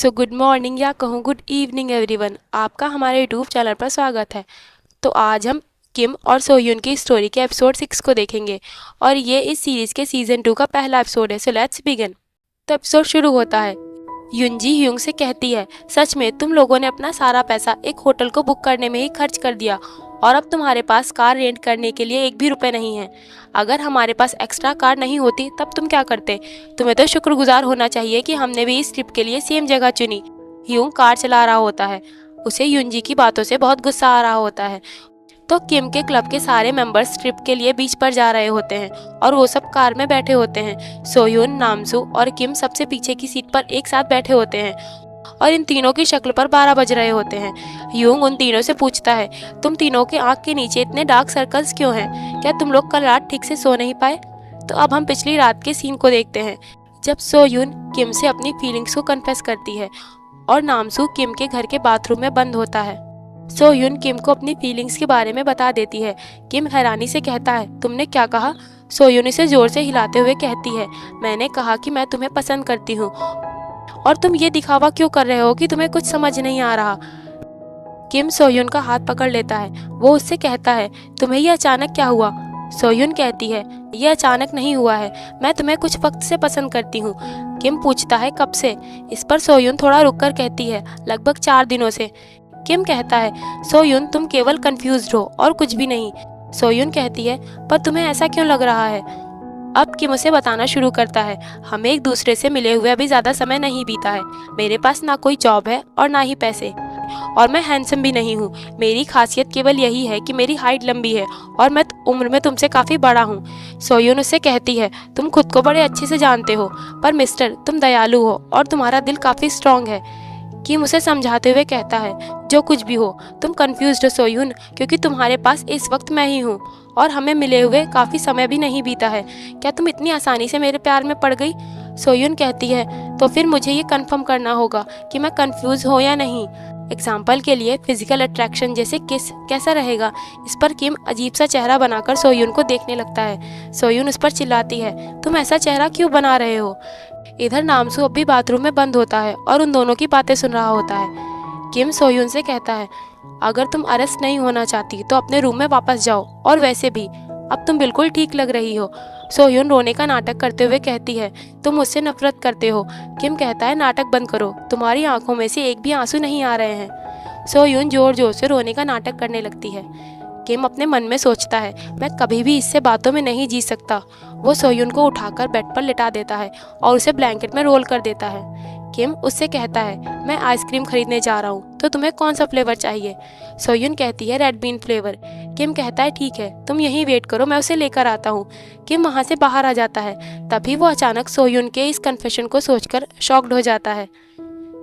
So good morning या कहूँ good evening everyone, आपका हमारे यूट्यूब चैनल पर स्वागत है। तो आज हम किम और सोह्यून की स्टोरी के एपिसोड 6 को देखेंगे और ये इस सीरीज़ के सीज़न 2 का पहला एपिसोड है। So let's begin. तो एपिसोड शुरू होता है। युनजी ह्यूंग से कहती है, सच में तुम लोगों ने अपना सारा पैसा एक होटल को बुक करने में ही खर्च कर दिया और अब तुम्हारे पास कार रेंट करने के लिए एक भी रुपए नहीं है। अगर हमारे पास एक्स्ट्रा कार नहीं होती तब तुम क्या करते? तुम्हें तो शुक्रगुजार होना चाहिए कि हमने भी इस ट्रिप के लिए सेम जगह चुनी। ह्यूंग कार चला रहा होता है। उसे युनजी की बातों से बहुत गुस्सा आ रहा होता है। तो किम के क्लब के सारे मेंबर्स ट्रिप के लिए बीच पर जा रहे होते हैं और वो सब कार में बैठे होते हैं। सोह्यून, नामसू और किम सबसे पीछे की सीट पर एक साथ बैठे होते हैं और इन तीनों की शक्ल पर 12 बज रहे होते हैं। ह्यूंग उन तीनों से पूछता है, तुम तीनों के आंख के नीचे इतने डार्क सर्कल्स क्यों हैं? क्या तुम लोग कल रात ठीक से सो नहीं पाए? तो अब हम पिछली रात के सीन को देखते हैं, जब सोह्यून किम से अपनी फीलिंग्स को कन्फेस करती है और नामसू किम के घर के बाथरूम में बंद होता है। सोह्यून किम को अपनी फीलिंग्स के बारे में बता देती है। किम हैरानी से कहता है, तुमने क्या कहा? सोह्यून इसे जोर से हिलाते हुए कहती है, मैंने कहा कि मैं तुम्हें पसंद करती हूँ और तुम ये दिखावा क्यों कर रहे हो कि तुम्हें कुछ समझ नहीं आ रहा। किम सोह्यून का हाथ पकड़ लेता है। वो उससे कहता है, तुम्हें ये अचानक क्या हुआ? सोह्यून कहती है, ये अचानक नहीं हुआ है, मैं तुम्हें कुछ वक्त से पसंद करती हूँ। किम पूछता है, कब से? इस पर सोह्यून थोड़ा रुककर कहती है, लगभग 4 दिनों से। किम कहता है, सोह्यून तुम केवल कंफ्यूज्ड हो और कुछ भी नहीं। सोह्यून कहती है, पर तुम्हें ऐसा क्यों लग रहा है? अब किम उसे बताना शुरू करता है, हमें एक दूसरे से मिले हुए अभी ज्यादा समय नहीं बीता है। मेरे पास ना कोई जॉब है और ना ही पैसे, और मैं हैंडसम भी नहीं हूँ। मेरी खासियत केवल यही है कि मेरी हाइट लंबी है और मैं उम्र में तुमसे काफी बड़ा हूँ। सोह्यून उससे कहती है, तुम खुद को बड़े अच्छे से जानते हो, पर मिस्टर तुम दयालु हो और तुम्हारा दिल काफी स्ट्रांग है। किम उसे समझाते हुए कहता है, जो कुछ भी हो तुम कंफ्यूज्ड हो सोह्यून, क्योंकि तुम्हारे पास इस वक्त मैं ही हूँ और हमें मिले हुए काफी समय भी नहीं बीता है। क्या तुम इतनी आसानी से मेरे प्यार में पड़ गई? सोह्यून कहती है, तो फिर मुझे ये कंफर्म करना होगा कि मैं कंफ्यूज हो या नहीं। एग्जाम्पल के लिए फिजिकल अट्रैक्शन जैसे किस कैसा रहेगा? इस पर किम अजीब सा चेहरा बनाकर सोह्यून को देखने लगता है। सोह्यून उस पर चिल्लाती है, तुम ऐसा चेहरा क्यों बना रहे हो? इधर नामसू अब भी बाथरूम में बंद होता है और उन दोनों की बातें सुन रहा होता है। किम सोह्यून से कहता है, अगर तुम अरेस्ट नहीं होना चाहती तो अपने रूम में वापस जाओ, और वैसे भी अब तुम बिल्कुल ठीक लग रही हो। सोह्यून रोने का नाटक करते हुए कहती है, तुम मुझसे नफरत करते हो। किम कहता है, नाटक बंद करो, तुम्हारी आंखों में से एक भी आंसू नहीं आ रहे हैं। सोह्यून जोर जोर से रोने का नाटक करने लगती है। किम अपने मन में सोचता है, मैं कभी भी इससे बातों में नहीं जी सकता। वो सोह्यून को उठाकर बेड पर लिटा देता है और उसे ब्लैंकेट में रोल कर देता है। किम उससे कहता है, मैं आइसक्रीम खरीदने जा रहा हूँ, तो तुम्हें कौन सा फ्लेवर चाहिए? सोह्यून कहती है, रेड बीन फ्लेवर। किम कहता है, ठीक है, तुम यहीं वेट करो, मैं उसे लेकर आता हूँ। किम वहाँ से बाहर आ जाता है। तभी वो अचानक सोह्यून के इस कन्फेशन को सोचकर शॉक्ड हो जाता है।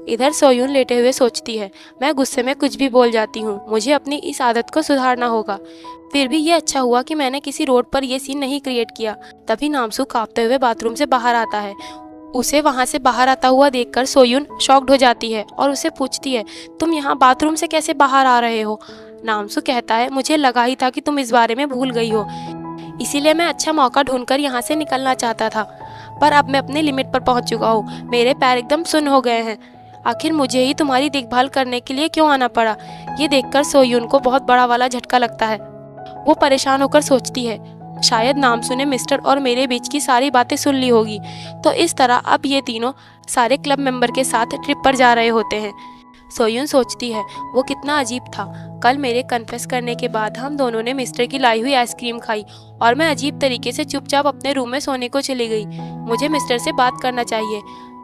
इधर सोह्यून लेटे हुए सोचती है, मैं गुस्से में कुछ भी बोल जाती हूँ, मुझे अपनी इस आदत को सुधारना होगा। फिर भी ये अच्छा हुआ कि मैंने किसी रोड पर यह सीन नहीं क्रिएट किया। तभी नामसू कांपते हुए बाथरूम से बाहर आता है। उसे वहां से बाहर आता हुआ देखकर सोह्यून शॉक्ड हो जाती है और उसे पूछती है, तुम यहाँ बाथरूम से कैसे बाहर आ रहे हो? नामसू कहता है, मुझे लगा ही था कि तुम इस बारे में भूल गई हो, इसीलिए मैं अच्छा मौका ढूंढकर यहाँ से निकलना चाहता था, पर अब मैं अपने लिमिट पर पहुंच चुका हूँ। मेरे पैर एकदम सुन्न हो गए हैं। आखिर मुझे ही तुम्हारी देखभाल करने के लिए क्यों आना पड़ा? ये देखकर सोह्यून को बहुत बड़ा वाला झटका लगता है। वो परेशान होकर सोचती है, शायद नामसू ने मिस्टर और मेरे बीच की सारी बातें सुन ली होगी। तो इस तरह अब ये तीनों सारे क्लब मेंबर के साथ ट्रिप पर जा रहे होते हैं। सोह्यून सोचती है, वो कितना अजीब था। कल मेरे कन्फेस करने के बाद हम दोनों ने मिस्टर की लाई हुई आइसक्रीम खाई और मैं अजीब तरीके से चुपचाप अपने रूम में सोने को चली गई। मुझे मिस्टर से बात करना चाहिए।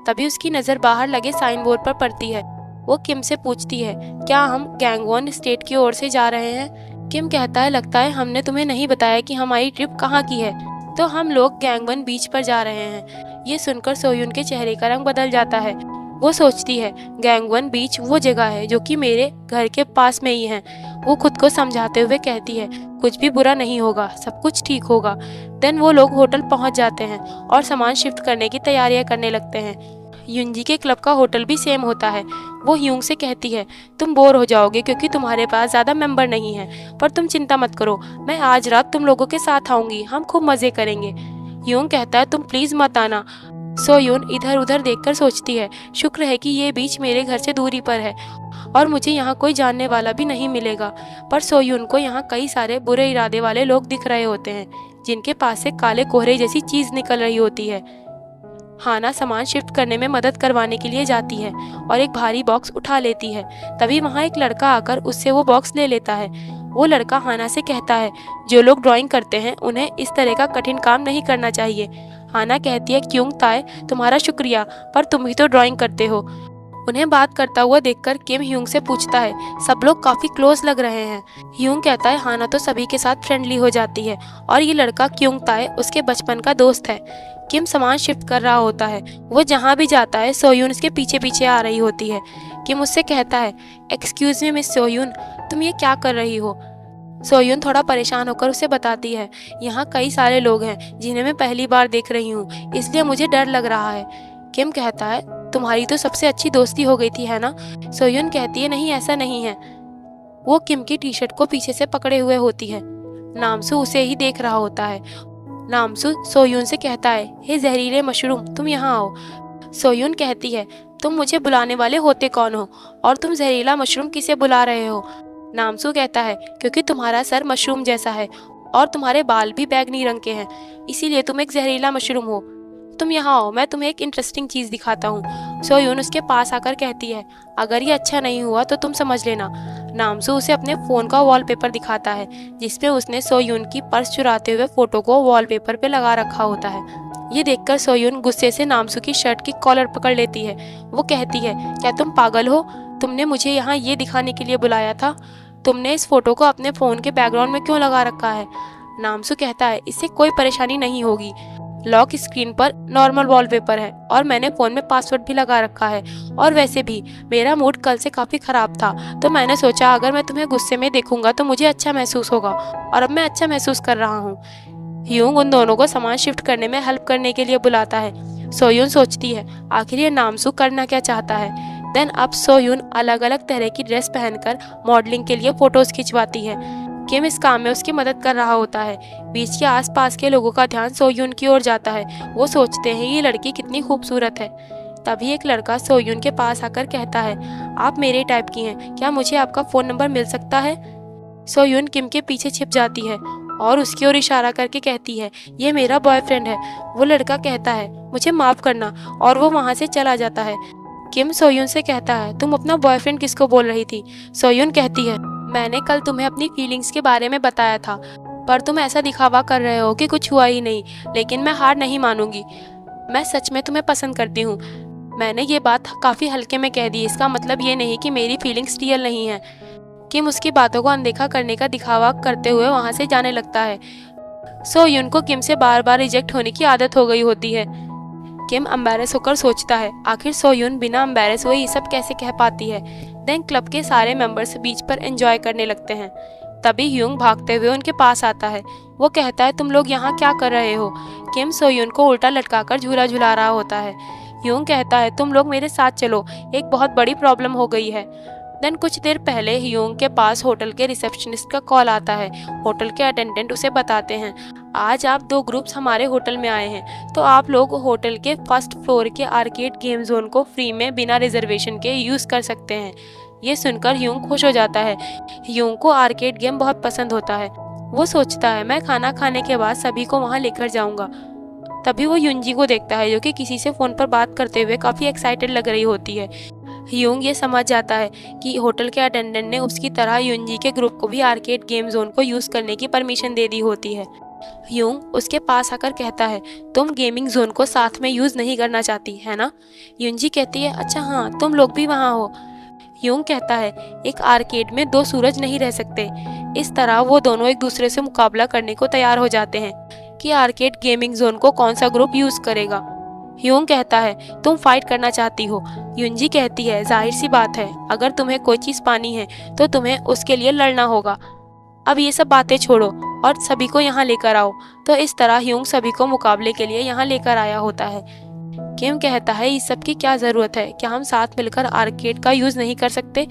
तभी उसकी नज़र बाहर लगे साइन बोर्ड पर पड़ती है। वो किम से पूछती है, क्या हम गैंगवॉन स्टेट की ओर से जा रहे हैं? किम कहता है, लगता है हमने तुम्हें नहीं बताया कि हमारी ट्रिप कहाँ की है। तो हम लोग गैंगवॉन बीच पर जा रहे हैं। ये सुनकर सोह्यून के चेहरे का रंग बदल जाता है। वो सोचती है, गैंगवॉन बीच वो जगह है जो कि मेरे घर के पास में ही है। वो खुद को समझाते हुए कहती है, कुछ भी बुरा नहीं होगा, सब कुछ ठीक होगा। देन वो लोग होटल पहुंच जाते हैं और सामान शिफ्ट करने की तैयारियां करने लगते हैं। युनजी के क्लब का होटल भी सेम होता है। वो ह्यूंग से कहती है, तुम बोर हो जाओगे क्योंकि तुम्हारे पास ज़्यादा मेंबर नहीं है, पर तुम चिंता मत करो, मैं आज रात तुम लोगों के साथ आऊँगी, हम खूब मज़े करेंगे। ह्यूंग कहता है, तुम प्लीज़ मत आना, सोयून इधर उधर देखकर सोचती है, शुक्र है कि ये बीच मेरे घर से दूरी पर है और मुझे यहाँ कोई जानने वाला भी नहीं मिलेगा। पर सोयून को यहाँ कई सारे बुरे इरादे वाले लोग दिख रहे होते हैं, जिनके पास से काले कोहरे जैसी चीज निकल रही होती है। हाना सामान शिफ्ट करने में मदद करवाने के लिए जाती है और एक भारी बॉक्स उठा लेती है। तभी वहाँ एक लड़का आकर उससे वो बॉक्स ले लेता है। वो लड़का हाना से कहता है, जो लोग ड्राइंग करते हैं उन्हें इस तरह का कठिन काम नहीं करना चाहिए। हाना कहती है, क्यों ताए, तुम्हारा शुक्रिया, पर तुम ही तो ड्राइंग करते हो। उन्हें बात करता हुआ देखकर किम ह्यूंग से पूछता है, सब लोग काफी क्लोज लग रहे हैं। ह्यूंग कहता है, हाना तो सभी के साथ फ्रेंडली हो जाती है और ये लड़का क्यों ताए उसके बचपन का दोस्त है। किम सामान शिफ्ट कर रहा होता है। वो जहाँ भी जाता है सोयून उसके पीछे पीछे आ रही होती है। किम उससे कहता है, एक्सक्यूज मी मिस सोयून, तुम ये क्या कर रही हो। सोयून थोड़ा परेशान होकर उसे बताती है, यहाँ कई सारे लोग हैं जिन्हें मैं पहली बार देख रही हूँ, इसलिए मुझे डर लग रहा है। किम कहता है, तुम्हारी तो सबसे अच्छी दोस्ती हो गई थी, है ना। सोयून कहती है, नहीं ऐसा नहीं है। वो किम की टी शर्ट को पीछे से पकड़े हुए होती है। नामसू उसे ही देख रहा होता है। नामसू सोयून से कहता है, हे जहरीले मशरूम, तुम यहाँ आओ। सोयून कहती है, तुम मुझे बुलाने वाले होते कौन हो और तुम जहरीला मशरूम किसे बुला रहे हो। नामसू कहता है, क्योंकि तुम्हारा सर मशरूम जैसा है और तुम्हारे बाल भी बैंगनी रंग के हैं, इसीलिए तुम एक जहरीला मशरूम हो। तुम यहाँ आओ, मैं तुम्हें एक इंटरेस्टिंग चीज़ दिखाता हूँ। सोयून उसके पास आकर कहती है, अगर ये अच्छा नहीं हुआ तो तुम समझ लेना। नामसू उसे अपने फ़ोन का वॉलपेपर दिखाता है, जिसमें उसने सोयून की पर्स चुराते हुए फ़ोटो को वॉलपेपर पे लगा रखा होता है। ये देखकर सोयून गुस्से से नामसू की शर्ट की कॉलर पकड़ लेती है। वो कहती है, क्या तुम पागल हो, तुमने मुझे यहाँ ये दिखाने के लिए बुलाया था। तुमने इस फोटो को अपने फ़ोन के बैकग्राउंड में क्यों लगा रखा है। नामसू कहता है, इससे कोई परेशानी नहीं होगी, लॉक स्क्रीन पर नॉर्मल वॉलपेपर है और मैंने फ़ोन में पासवर्ड भी लगा रखा है, और वैसे भी मेरा मूड कल से काफ़ी ख़राब था, तो मैंने सोचा अगर मैं तुम्हें गुस्से में देखूंगा तो मुझे अच्छा महसूस होगा, और अब मैं अच्छा महसूस कर रहा हूँ। ह्यूंग उन दोनों को सामान शिफ्ट करने में हेल्प करने के लिए बुलाता है। सोयून सोचती है, आखिर ये नामसू करना क्या चाहता है। देन अब सोयून अलग अलग तरह की ड्रेस पहनकर मॉडलिंग के लिए फ़ोटोज़ खिंचवाती है। किम इस काम में उसकी मदद कर रहा होता है। बीच के आसपास के लोगों का ध्यान सोयून की ओर जाता है। वो सोचते हैं ये लड़की कितनी खूबसूरत है। तभी एक लड़का सोयून के पास आकर कहता है, आप मेरे टाइप की हैं, क्या मुझे आपका फ़ोन नंबर मिल सकता है। सोयून किम के पीछे छिप जाती है और उसकी ओर इशारा करके कहती है, ये मेरा बॉयफ्रेंड है। वो लड़का कहता है, मुझे माफ़ करना, और वो वहाँ से चला जाता है। किम सोयून से कहता है, तुम अपना बॉयफ्रेंड किसको बोल रही थी। सोयून कहती है, मैंने कल तुम्हें अपनी फीलिंग्स के बारे में बताया था, पर तुम ऐसा दिखावा कर रहे हो कि कुछ हुआ ही नहीं, लेकिन मैं हार नहीं मानूंगी। मैं सच में तुम्हें पसंद करती हूँ। मैंने ये बात काफ़ी हल्के में कह दी, इसका मतलब ये नहीं कि मेरी फीलिंग्स रियल नहीं है। किम उसकी बातों को अनदेखा करने का दिखावा करते हुए वहाँ से जाने लगता है। सोयून को किम से बार बार रिजेक्ट होने की आदत हो गई होती है। किम एम्बैरेस होकर सोचता है, आखिर सोयून बिना एम्बैरेस हुए ये सब कैसे कह पाती है। देन क्लब के सारे मेंबर्स बीच पर एंजॉय करने लगते हैं। तभी ह्यूंग भागते हुए उनके पास आता है। वो कहता है, तुम लोग यहाँ क्या कर रहे हो। किम सोयून को उल्टा लटकाकर झूला झुला रहा होता है। ह्यूंग कहता है, तुम लोग मेरे साथ चलो, एक बहुत बड़ी प्रॉब्लम हो गई है। देन कुछ देर पहले ह्यूंग के पास होटल के रिसेप्शनिस्ट का कॉल आता है। होटल के अटेंडेंट उसे बताते हैं, आज आप 2 ग्रुप्स हमारे होटल में आए हैं, तो आप लोग होटल के फर्स्ट फ्लोर के आर्केड गेम जोन को फ्री में बिना रिजर्वेशन के यूज़ कर सकते हैं। ये सुनकर ह्यूंग खुश हो जाता है। ह्यूंग को आर्केड गेम बहुत पसंद होता है। वो सोचता है, मैं खाना खाने के बाद सभी को वहाँ लेकर जाऊँगा। तभी वो युंजी को देखता है, जो कि किसी से फ़ोन पर बात करते हुए काफ़ी एक्साइटेड लग रही होती है। ह्यूंग ये समझ जाता है कि होटल के अटेंडेंट ने उसकी तरह युंजी के ग्रुप को भी आर्केड गेम जोन को यूज़ करने की परमिशन दे दी होती है। ह्यूंग उसके पास आकर कहता है, तुम गेमिंग जोन को साथ में यूज़ नहीं करना चाहती है ना। युंजी कहती है, अच्छा हाँ, तुम लोग भी वहाँ हो। ह्यूंग कहता है, एक आर्केड में 2 सूरज नहीं रह सकते। इस तरह वो दोनों एक दूसरे से मुकाबला करने को तैयार हो जाते हैं कि आर्केड गेमिंग जोन को कौन सा ग्रुप यूज़ करेगा। ह्यूंग कहता है, तुम फाइट करना चाहती हो। युंजी कहती है, जाहिर सी बात है, अगर तुम्हें कोई चीज़ पानी है तो तुम्हें उसके लिए लड़ना होगा। अब ये सब बातें छोड़ो और सभी को यहाँ लेकर आओ। तो इस तरह ह्यूंग सभी को मुकाबले के लिए यहाँ लेकर आया होता है। किम कहता है, इस सब की क्या ज़रूरत है, क्या हम साथ मिलकर आर्केड का यूज़ नहीं कर सकते।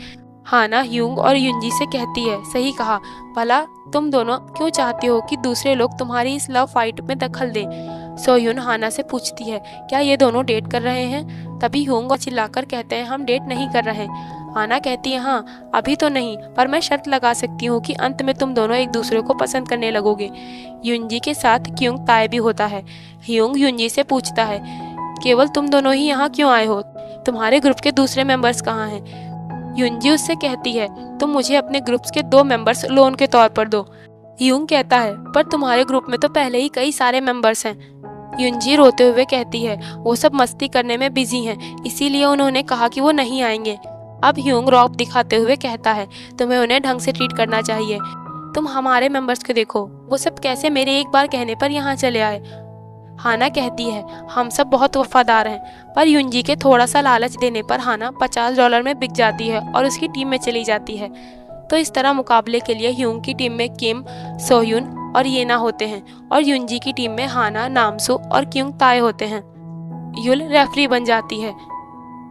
हाना ह्यूंग और युंजी से कहती है, सही कहा, भला तुम दोनों क्यों चाहती हो कि दूसरे लोग तुम्हारी इस लव फाइट में दखल दें। सोयुन हाना से पूछती है, क्या ये दोनों डेट कर रहे हैं? तभी ह्यूंग चिल्लाकर कहते हैं, हम डेट नहीं कर रहे। हाना कहती है, हाँ अभी तो नहीं, पर मैं शर्त लगा सकती हूँ कि अंत में तुम दोनों एक दूसरे को पसंद करने लगोगे। युनजी के साथ क्योंग ताए भी होता है। ह्यूंग युनजी से पूछता है, केवल तुम दोनों ही यहाँ क्यों आए हो? तुम्हारे ग्रुप के दूसरे मेंबर्स कहाँ हैं? युनजी उससे कहती है, तुम मुझे अपने ग्रुप्स के 2 मेंबर्स लोन के तौर पर दो। ह्यूंग कहता है, पर तुम्हारे ग्रुप में तो पहले ही कई सारे मेंबर्स हैं। युनजी रोते हुए कहती है, वो सब मस्ती करने में बिजी हैं, इसीलिए उन्होंने कहा कि वो नहीं आएंगे। अब ह्यूंग रौब दिखाते हुए कहता है, तुम्हें उन्हें ढंग से ट्रीट करना चाहिए। तुम हमारे मेंबर्स को देखो, वो सब कैसे मेरे एक बार कहने पर यहाँ चले आए। हाना कहती है, हम सब बहुत वफादार हैं, पर युनजी के थोड़ा सा लालच देने पर हाना $50 में बिक जाती है और उसकी टीम में चली जाती है। तो इस तरह मुकाबले के लिए ह्यूंग की टीम में किम, सोयुन और येना होते हैं और युनजी की टीम में हाना, नामसू और क्योंग ताए होते हैं। युल रेफरी बन जाती है।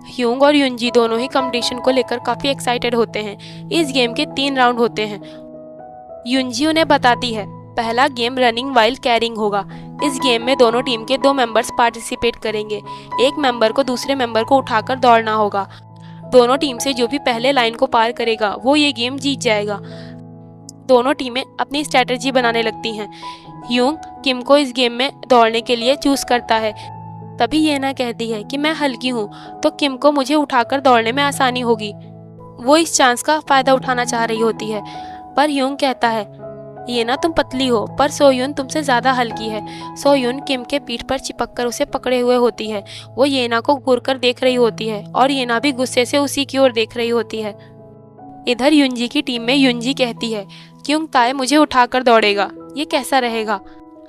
ह्यूंग और युनजी दोनों ही कंपटीशन को लेकर काफी एक्साइटेड होते हैं। इस गेम के 3 राउंड होते हैं। युनजी उन्हें बताती है, पहला गेम रनिंग वाइल कैरिंग होगा। इस गेम में दोनों टीम के 2 मेंबर्स पार्टिसिपेट करेंगे। एक मेंबर को दूसरे मेंबर को उठाकर दौड़ना होगा। दोनों टीम से जो भी पहले लाइन को पार करेगा वो ये गेम जीत जाएगा। दोनों टीमें अपनी स्ट्रेटजी बनाने लगती हैं। ह्यूंग किम को इस गेम में दौड़ने के लिए चूज करता है। तभी येना कहती है कि मैं हल्की हूँ, तो किम को मुझे उठाकर दौड़ने में आसानी होगी। वो इस चांस का फायदा उठाना चाह रही होती है, पर ह्यूंग कहता है, येना तुम पतली हो, पर सोयुन तुमसे ज्यादा हल्की है। सोयुन किम के पीठ पर चिपककर उसे पकड़े हुए होती है। वो येना को घूरकर देख रही होती है और येना भी गुस्से से उसी की ओर देख रही होती है। इधर युनजी की टीम में युनजी कहती है, क्योंग ताए मुझे उठाकर दौड़ेगा, ये कैसा रहेगा?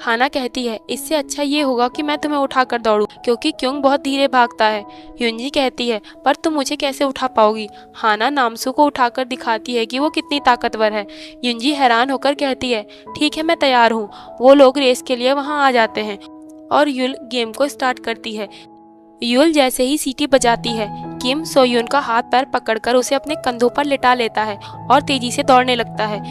हाना कहती है, इससे अच्छा ये होगा कि मैं तुम्हें उठाकर दौड़ूं, क्योंकि क्योंग बहुत धीरे भागता है। युनजी कहती है, पर तुम मुझे कैसे उठा पाओगी? हाना नामसू को उठाकर दिखाती है कि वो कितनी ताकतवर है। युनजी हैरान होकर कहती है, ठीक है मैं तैयार हूँ। वो लोग रेस के लिए वहाँ आ जाते हैं और युल गेम को स्टार्ट करती है। युल जैसे ही सीटी बजाती है, किम सोयुन का हाथ पैर पकड़कर उसे अपने कंधों पर लिटा लेता है और तेजी से दौड़ने लगता है।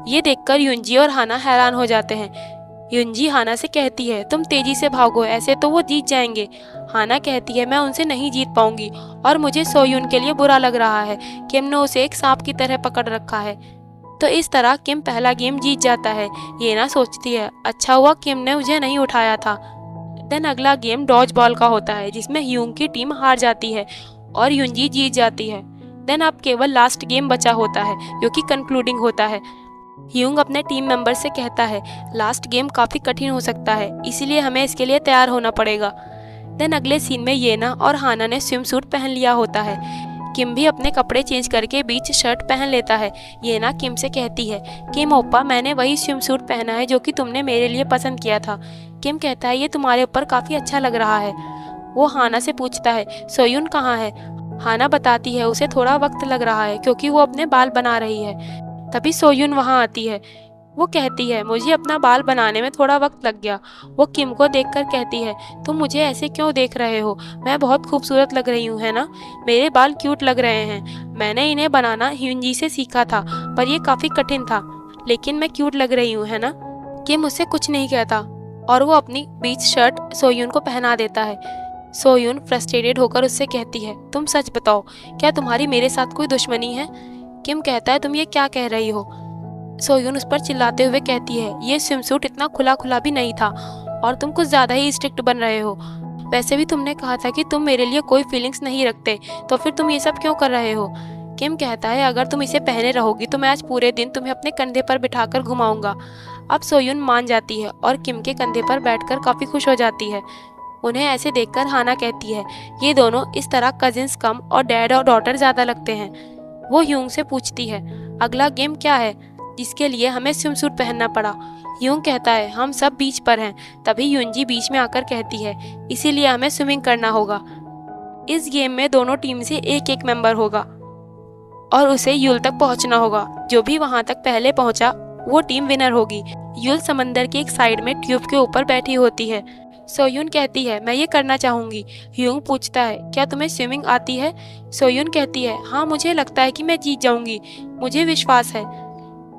ये देखकर युनजी और हाना हैरान हो जाते हैं। युनजी हाना से कहती है, तुम तेजी से भागो, ऐसे तो वो जीत जाएंगे। हाना कहती है, मैं उनसे नहीं जीत पाऊंगी और मुझे सोयुन के लिए बुरा लग रहा है। किम ने उसे एक सांप की तरह पकड़ रखा है। तो इस तरह किम पहला गेम जीत जाता है। येना सोचती है, अच्छा हुआ किम ने मुझे नहीं उठाया था। देन अगला गेम डॉज बॉल का होता है, जिसमें ह्यूंग की टीम हार जाती है और युनजी जीत जाती है। देन अब केवल लास्ट गेम बचा होता है, जो कि कंक्लूडिंग होता है। ह्यूंग अपने टीम मेंबर से कहता है, लास्ट गेम काफी कठिन हो सकता है, इसीलिए हमें इसके लिए तैयार होना पड़ेगा। देन अगले सीन में येना और हाना ने स्विम सूट पहन लिया होता है। किम भी अपने कपड़े चेंज करके बीच शर्ट पहन लेता है। येना किम से कहती है, किम ओप्पा, मैंने वही स्विम सूट पहना है जो कि तुमने मेरे लिए पसंद किया था। किम कहता है, ये तुम्हारे ऊपर काफी अच्छा लग रहा है। वो हाना से पूछता है, सोयुन कहाँ है? हाना बताती है, उसे थोड़ा वक्त लग रहा है क्योंकि वो अपने बाल बना रही है। तभी सोयुन वहाँ आती है। वो कहती है, मुझे अपना बाल बनाने में थोड़ा वक्त लग गया। वो किम को देखकर कहती है, तुम मुझे ऐसे क्यों देख रहे हो? मैं बहुत खूबसूरत लग रही हूँ, है ना? मेरे बाल क्यूट लग रहे हैं। मैंने इन्हें बनाना ह्यूंजी से सीखा था, पर ये काफी कठिन था, लेकिन मैं क्यूट लग रही हूँ, है ना? किम उससे कुछ नहीं कहता और वो अपनी बीच शर्ट सोयुन को पहना देता है। सोयुन फ्रस्ट्रेटेड होकर उससे कहती है, तुम सच बताओ, क्या तुम्हारी मेरे साथ कोई दुश्मनी है? किम कहता है, तुम ये क्या कह रही हो? सोयुन उस पर चिल्लाते हुए कहती है, ये स्विमसूट इतना खुला खुला भी नहीं था और तुम कुछ ज्यादा ही स्ट्रिक्ट बन रहे हो। वैसे भी तुमने कहा था कि तुम मेरे लिए कोई फीलिंग्स नहीं रखते, तो फिर तुम ये सब क्यों कर रहे हो? किम कहता है, अगर तुम इसे पहने रहोगी तो मैं आज पूरे दिन तुम्हें अपने कंधे पर बिठाकर घुमाऊंगा। अब सोयुन मान जाती है और किम के कंधे पर बैठकर काफी खुश हो जाती है। उन्हें ऐसे देखकर हाना कहती है, ये दोनों इस तरह कजिन्स कम और डैड और डॉटर ज्यादा लगते हैं। वो ह्यूंग से पूछती है, अगला गेम क्या है जिसके लिए हमें स्विमसूट पहनना पड़ा? ह्यूंग कहता है, हम सब बीच पर हैं। तभी युनजी बीच में आकर कहती है, इसीलिए हमें स्विमिंग करना होगा। इस गेम में दोनों टीम से एक एक मेंबर होगा और उसे युल तक पहुंचना होगा। जो भी वहां तक पहले पहुंचा वो टीम विनर होगी। युल समंदर की एक साइड में ट्यूब के ऊपर बैठी होती है। सोयुन कहती है, मैं ये करना चाहूंगी। ह्यूंग पूछता है, क्या तुम्हें स्विमिंग आती है? सोयुन कहती है, हाँ मुझे लगता है कि मैं जीत जाऊंगी, मुझे विश्वास है।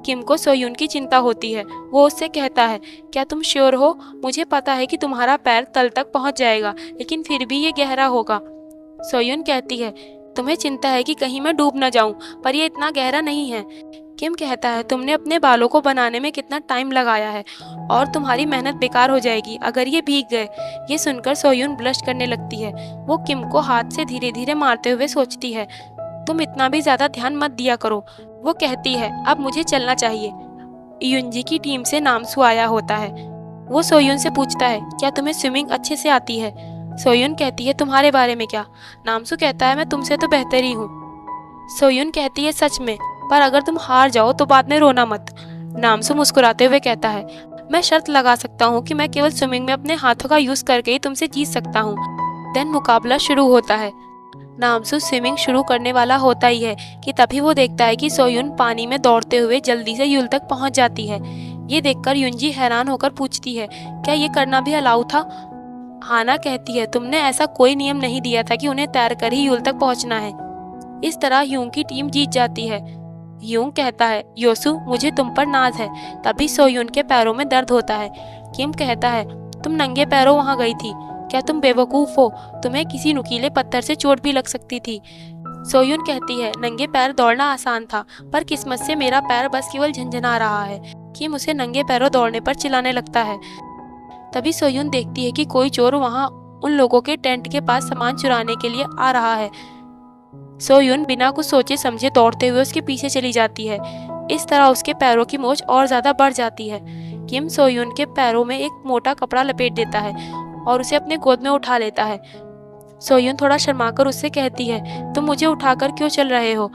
किम को सोयून की चिंता होती है। वो उससे कहता है, क्या तुम श्योर हो? मुझे पता है कि तुम्हारा पैर तल तक पहुंच जाएगा, लेकिन फिर भी ये गहरा होगा। सोयून कहती है, तुम्हें चिंता है कि कहीं मैं डूब न जाऊं, पर ये इतना गहरा नहीं है। किम कहता है, तुमने अपने बालों को बनाने में कितना टाइम लगाया है और तुम्हारी मेहनत बेकार हो जाएगी अगर ये भीग गए। ये सुनकर सोयून ब्लश करने लगती है। वो किम को हाथ से धीरे धीरे मारते हुए सोचती है, तुम इतना भी ज्यादा ध्यान मत दिया करो। वो कहती है, अब मुझे चलना चाहिए। युंजी की टीम से नामसू आया होता है। वो सोयून से पूछता है, क्या तुम्हें स्विमिंग अच्छे से आती है? सोयून कहती है, तुम्हारे बारे में क्या? नामसू कहता है, मैं तुमसे तो बेहतर ही हूँ। सोयून कहती है, सच में? पर अगर तुम हार जाओ तो बाद में रोना मत। नामसू मुस्कुराते हुए कहता है, मैं शर्त लगा सकता हूँ कि मैं केवल स्विमिंग में अपने हाथों का यूज करके ही तुमसे जीत सकता हूँ। देन मुकाबला शुरू होता है। नामसू स्विमिंग शुरू करने वाला होता ही है कि तभी वो देखता है कि सोयून पानी में दौड़ते हुए जल्दी से युल तक पहुंच जाती है। ये देखकर युंजी हैरान होकर पूछती है, क्या ये करना भी अलाउ था? हाना कहती है, तुमने ऐसा कोई नियम नहीं दिया था कि उन्हें तैर कर ही युल तक पहुंचना है। इस तरह यूंग की टीम जीत जाती है। यूंग कहता है, योसू मुझे तुम पर नाज है। तभी सोयून के पैरों में दर्द होता है। किम कहता है, तुम नंगे पैरों वहां गई थी, क्या तुम बेवकूफ हो? तुम्हें किसी नुकीले पत्थर से चोट भी लग सकती थी। सोयून कहती है, नंगे पैर दौड़ना आसान था, पर किस्मत से मेरा पैर बस केवल झंझना रहा है। किम उसे नंगे पैरों दौड़ने पर चिल्लाने लगता है। तभी सोयून देखती है कि कोई चोर वहां उन लोगों के टेंट के पास सामान चुराने के लिए आ रहा है। सोयून बिना कुछ सोचे समझे दौड़ते हुए उसके पीछे चली जाती है। इस तरह उसके पैरों की मोच और ज्यादा बढ़ जाती है। किम सोयून के पैरों में एक मोटा कपड़ा लपेट देता है और उसे अपने गोद में उठा लेता है। सोयून थोड़ा शर्माकर उससे कहती है, तुम मुझे उठाकर क्यों चल रहे हो?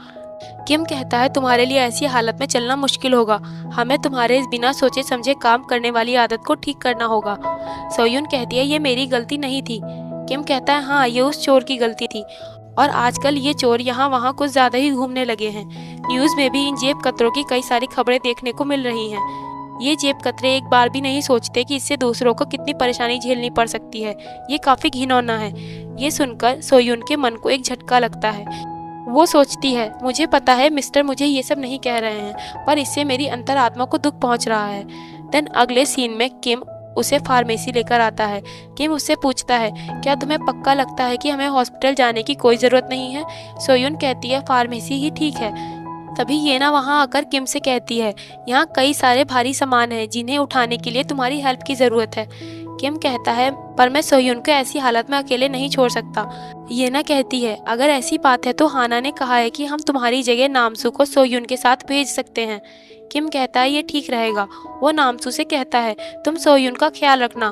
किम कहता है, तुम्हारे लिए ऐसी हालत में चलना मुश्किल होगा। हमें तुम्हारे इस बिना सोचे समझे काम करने वाली आदत को ठीक करना होगा। सोयून कहती है, ये मेरी गलती नहीं थी। किम कहता है, हाँ ये उस चोर की गलती थी, और आजकल ये चोर यहाँ वहाँ कुछ ज्यादा ही घूमने लगे हैं। न्यूज में भी इन जेब कतरों की कई सारी खबरें देखने को मिल रही हैं। ये जेब कतरे एक बार भी नहीं सोचते कि इससे दूसरों को कितनी परेशानी झेलनी पड़ सकती है। ये काफी घिनौना है। ये सुनकर सोयून के मन को एक झटका लगता है। वो सोचती है, मुझे पता है मिस्टर मुझे ये सब नहीं कह रहे हैं, पर इससे मेरी अंतरात्मा को दुख पहुंच रहा है। देन अगले सीन में किम उसे फार्मेसी लेकर आता है। किम उससे पूछता है, क्या तुम्हें पक्का लगता है कि हमें हॉस्पिटल जाने की कोई ज़रूरत नहीं है? सोयून कहती है, फार्मेसी ही ठीक है। तभी ये ना वहाँ आकर किम से कहती है, यहाँ कई सारे भारी सामान हैं जिन्हें उठाने के लिए तुम्हारी हेल्प की ज़रूरत है। किम कहता है, पर मैं सोयून को ऐसी हालत में अकेले नहीं छोड़ सकता। ये ना कहती है, अगर ऐसी बात है तो हाना ने कहा है कि हम तुम्हारी जगह नामसू को सोयून के साथ भेज सकते हैं। किम कहता है, ये ठीक रहेगा। वो नामसू से कहता है, तुम सोयून का ख्याल रखना।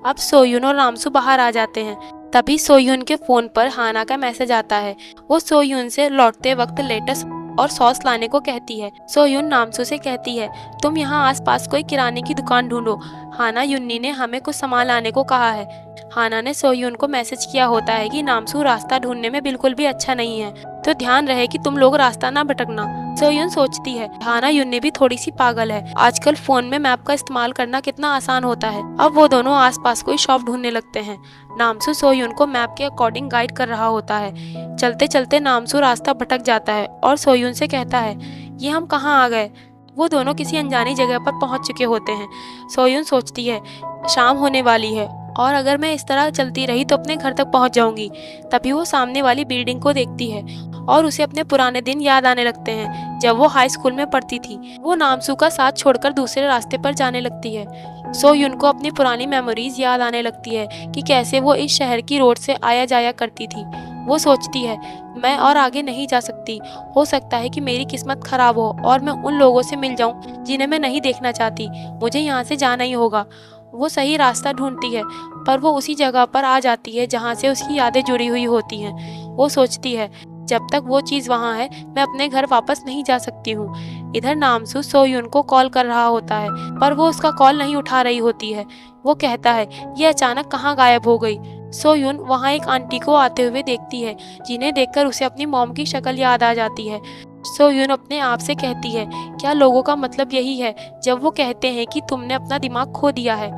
अब सोयून और नामसू बाहर आ जाते हैं। तभी सोयून के फोन पर हाना का मैसेज आता है। वो सोयून से लौटते वक्त लेटस और सॉस लाने को कहती है। सोयून नामसू से कहती है, तुम यहाँ आसपास कोई किराने की दुकान ढूंढो। हाना युन्नी ने हमें कुछ सामान लाने को कहा है। हाना ने सोयून को मैसेज किया होता है कि नामसू रास्ता ढूंढने में बिल्कुल भी अच्छा नहीं है, तो ध्यान रहे कि तुम लोग रास्ता ना भटकना। सोयून सोचती है, हाना युन्नी भी थोड़ी सी पागल है। आजकल फोन में मैप का इस्तेमाल करना कितना आसान होता है। अब वो दोनों आसपास कोई शॉप ढूंढने लगते हैं। नामसू सोयून को मैप के अकॉर्डिंग गाइड कर रहा होता है। चलते चलते नामसू रास्ता भटक जाता है और सोयून से कहता है, ये हम कहाँ आ गए? वो दोनों किसी अनजानी जगह पर पहुंच चुके होते हैं। सोयून सोचती है, शाम होने वाली है और अगर मैं इस तरह चलती रही तो अपने घर तक पहुंच जाऊंगी। तभी वो सामने वाली बिल्डिंग को देखती है और उसे अपने पुराने दिन याद आने लगते हैं जब वो हाई स्कूल में पढ़ती थी। वो नामसू का साथ छोड़कर दूसरे रास्ते पर जाने लगती है। सोयून को अपनी पुरानी मेमोरीज याद आने लगती है कि कैसे वो इस शहर की रोड से आया जाया करती थी। वो सोचती है, मैं और आगे नहीं जा सकती। हो सकता है कि मेरी किस्मत खराब हो और मैं उन लोगों से मिल जाऊं जिन्हें मैं नहीं देखना चाहती। मुझे यहाँ से जाना ही होगा। वो सही रास्ता ढूंढती है, पर वो उसी जगह पर आ जाती है जहाँ से उसकी यादें जुड़ी हुई होती हैं। वो सोचती है, जब तक वो चीज़ वहाँ है मैं अपने घर वापस नहीं जा सकती हूँ। इधर नामसू सोयून को कॉल कर रहा होता है, पर वो उसका कॉल नहीं उठा रही होती है। वो कहता है, ये अचानक कहाँ गायब हो गई? सोयून वहाँ एक आंटी को आते हुए देखती है, जिन्हें देखकर उसे अपनी मॉम की शक्ल याद आ जाती है। सोयून अपने आप से कहती है, क्या लोगों का मतलब यही है जब वो कहते हैं कि तुमने अपना दिमाग खो दिया है?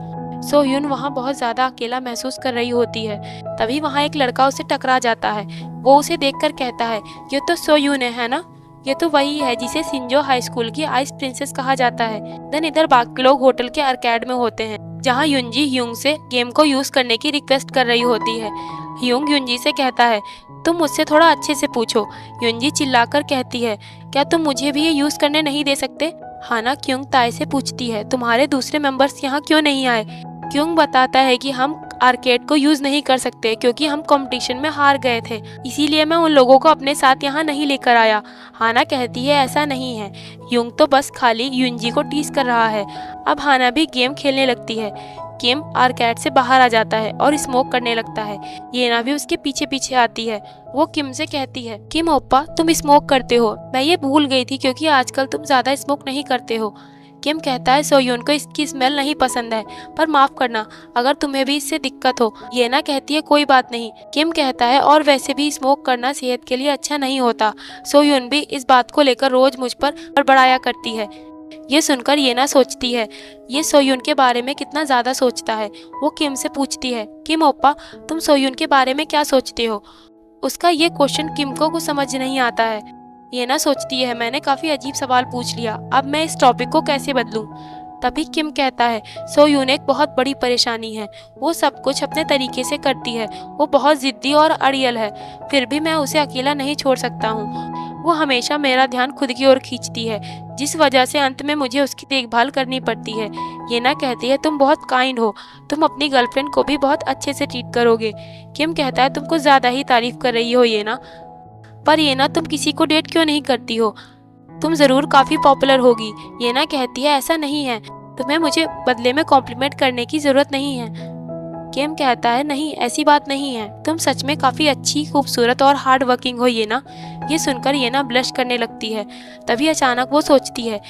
सोयून वहाँ बहुत ज्यादा अकेला महसूस कर रही होती है। तभी वहाँ एक लड़का उसे टकरा जाता है। वो उसे देखकर कहता है, ये तो सोयून है ना? ये तो वही है जिसे सिंजो हाई स्कूल की आइस प्रिंसेस कहा जाता है। देन इधर बाकी लोग होटल के आर्केड में होते हैं, जहाँ युंजी ह्यूंग से गेम को यूज करने की रिक्वेस्ट कर रही होती है। ह्यूंग युंजी से कहता है, तुम मुझसे थोड़ा अच्छे से पूछो। युंजी चिल्लाकर कहती है, क्या तुम मुझे भी ये यूज करने नहीं दे सकते? हाना क्योंग ताई से पूछती है, तुम्हारे दूसरे मेंबर्स यहाँ क्यों नहीं आए? क्योंग बताता है कि हम आर्केड को यूज नहीं कर सकते क्योंकि हम कंपटीशन में हार गए थे, इसीलिए मैं उन लोगों को अपने साथ यहाँ नहीं लेकर आया। हाना कहती है, ऐसा नहीं है, युंग तो बस खाली युंजी को टीज कर रहा है। अब हाना भी गेम खेलने लगती है। किम आर्केड से बाहर आ जाता है और स्मोक करने लगता है। येना भी उसके पीछे पीछे आती है। वो किम से कहती है, किम ओप्पा तुम स्मोक करते हो, मैं ये भूल गई थी क्योंकि आजकल तुम ज्यादा स्मोक नहीं करते हो। किम कहता है, सोयून को इसकी स्मेल नहीं पसंद है, पर माफ करना अगर तुम्हें भी इससे दिक्कत हो। येना कहती है, कोई बात नहीं। किम कहता है, और वैसे भी स्मोक करना सेहत के लिए अच्छा नहीं होता। सोयून भी इस बात को लेकर रोज मुझ पर बड़बड़ाया करती है। ये सुनकर येना सोचती है, ये सोयून के बारे में कितना ज्यादा सोचता है। वो किम से पूछती है, किम ओप्पा तुम सोयून के बारे में क्या सोचते हो? उसका ये क्वेश्चन किम को कुछ समझ नहीं आता है। येना सोचती है, मैंने काफी अजीब सवाल पूछ लिया, अब मैं इस टॉपिक को कैसे बदलूं? तभी किम कहता है, सोयून एक बहुत बड़ी परेशानी है, वो सब कुछ अपने तरीके से करती है, वो बहुत जिद्दी और अड़ियल है, फिर भी मैं उसे अकेला नहीं छोड़ सकता हूँ। वो हमेशा मेरा ध्यान खुद की ओर खींचती है, जिस वजह से अंत में मुझे उसकी देखभाल करनी पड़ती है। येना कहती है, तुम बहुत काइंड हो, तुम अपनी गर्लफ्रेंड को भी बहुत अच्छे से ट्रीट करोगे। किम कहता है, तुम कुछ ज्यादा ही तारीफ कर रही हो येना। पर येना तुम किसी को डेट क्यों नहीं करती हो? तुम जरूर काफी पॉपुलर होगी। येना कहती है, ऐसा नहीं है, तुम्हें मुझे बदले में कॉम्प्लीमेंट करने की जरूरत नहीं है। किम कहता है, नहीं ऐसी बात नहीं है, तुम सच में काफी अच्छी, खूबसूरत और हार्ड वर्किंग हो येना। ये सुनकर येना ब्लश करने लगती है। तभी अचानक वो सोचती है,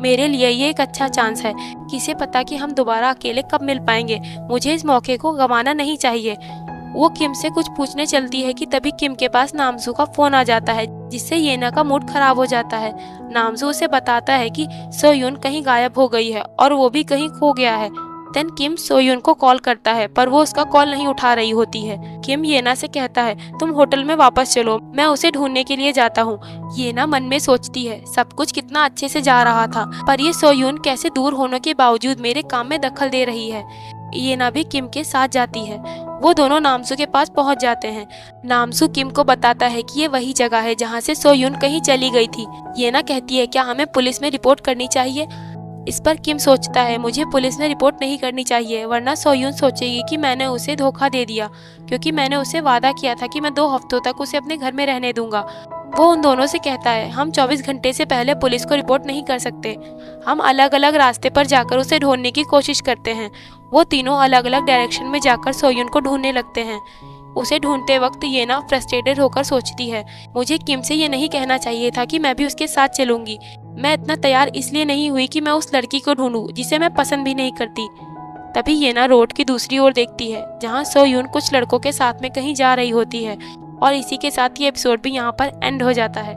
मेरे लिए ये एक अच्छा चांस है, किसे पता कि हम दोबारा अकेले कब मिल पाएंगे, मुझे इस मौके को गंवाना नहीं चाहिए। वो किम से कुछ पूछने चलती है कि तभी किम के पास नामजू का फोन आ जाता है, जिससे येना का मूड खराब हो जाता है। नामजू उसे बताता है कि सोयून कहीं गायब हो गई है और वो भी कहीं खो गया है। देन किम सोयून को कॉल करता है, पर वो उसका कॉल नहीं उठा रही होती है। किम येना से कहता है, तुम होटल में वापस चलो, मैं उसे ढूंढने के लिए जाता हूँ। येना मन में सोचती है, सब कुछ कितना अच्छे से जा रहा था, पर ये सोयून कैसे दूर होने के बावजूद मेरे काम में दखल दे रही है। येना भी किम के साथ जाती है। वो दोनों नामसू के पास पहुंच जाते हैं। नामसू किम को बताता है कि ये वही जगह है जहाँ से सोयून कहीं चली गई थी। येना कहती है, क्या हमें पुलिस में रिपोर्ट करनी चाहिए? इस पर किम सोचता है, मुझे पुलिस में रिपोर्ट नहीं करनी चाहिए, वरना सोयून सोचेगी कि मैंने उसे धोखा दे दिया, क्योंकि मैंने उसे वादा किया था कि मैं 2 हफ्तों तक उसे अपने घर में रहने दूंगा। वो उन दोनों से कहता है, हम 24 घंटे से पहले पुलिस को रिपोर्ट नहीं कर सकते। हम अलग अलग रास्ते पर जाकर उसे ढूंढने की कोशिश करते हैं। वो तीनों अलग अलग डायरेक्शन में जाकर सोयून को ढूंढने लगते हैं। उसे ढूंढते वक्त येना फ्रस्ट्रेटेड होकर सोचती है, मुझे किम से ये नहीं कहना चाहिए था कि मैं भी उसके साथ चलूंगी। मैं इतना तैयार इसलिए नहीं हुई कि मैं उस लड़की को ढूंढूं जिसे मैं पसंद भी नहीं करती। तभी येना रोड की दूसरी ओर देखती है, जहां सोयून कुछ लड़कों के साथ में कहीं जा रही होती है। और इसी के साथ ये एपिसोड भी यहाँ पर एंड हो जाता है।